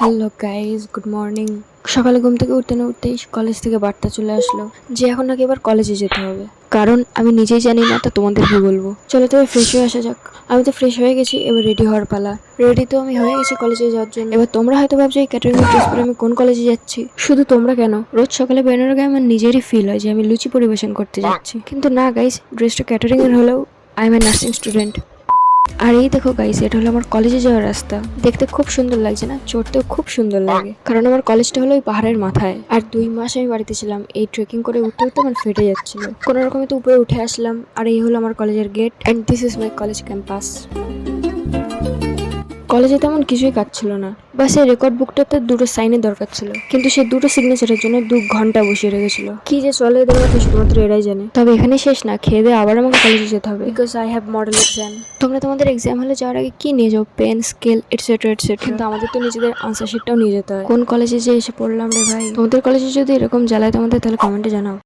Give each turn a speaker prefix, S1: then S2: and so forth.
S1: Hello guys, good morning. সকালে ঘুম থেকে উঠতে না উঠতেই কলেজ থেকে বার্তা চলে আসলো যে এখন নাকি এবার কলেজে যেতে হবে। কারণ আমি নিজেই জানি না, তা তোমাদেরকে বলবো। চলো তবে ফ্রেশ হয়ে আসা যাক। আমি তো ফ্রেশ হয়ে গেছি, এবার রেডি হওয়ার পালা। রেডি তো আমি হয়ে গেছি কলেজে যাওয়ার জন্য। এবার তোমরা হয়তো ভাবছো এই ক্যাটারিং ড্রেস পরে আমি কোন কলেজে যাচ্ছি। শুধু তোমরা কেন, রোজ সকালে বেরোনোর আগে আমার নিজেরই ফিল হয় যে আমি লুচি পরিবেশন করতে যাচ্ছি। কিন্তু না গাইজ, ড্রেসটা ক্যাটারিং এর হলেও I am a nursing student. আর এই দেখো গাইস, এটা হলো আমার কলেজে যাওয়ার রাস্তা। দেখতে খুব সুন্দর লাগছে না? চড়তেও খুব সুন্দর লাগে, কারণ আমার কলেজটা হলো ওই পাহাড়ের মাথায়। আর 2 মাস আমি বাড়িতে ছিলাম, এই ট্রেকিং করে উঠতে উঠতে আমার ফেটে যাচ্ছিল। কোনো রকমে তো উপরে উঠে আসলাম, আর এই হলো আমার কলেজের gate, and this is my college campus. কলেজে তেমন কিছুই কাজ ছিল না, বাস এই রেকর্ড বুকটাতে দুটো সাইনের দরকার ছিল, কিন্তু সেই দুটো সিগনেচারের জন্য 2 ঘন্টা বসিয়ে রেখেছিল। কি যে চলে এদের মধ্যে শুধুমাত্র এরাই জানে। তবে এখানে শেষ না, খেয়ে দিয়ে আবার আমাকে কলেজে যেতে হবে, because I have model exam. তোমরা তোমাদের এক্সাম হলে যাওয়ার আগে কি নিয়ে যাও? Pen, scale, etcetera etcetera. কিন্তু আমাদের তো নিজেদের আনসার শিটটাও নিয়ে যেতে হয়। কোন কলেজে যে এসে পড়লাম রে ভাই। তোমাদের কলেজে যদি এরকম জ্বালায় তোমাদের, তাহলে কমেন্টে জানাও।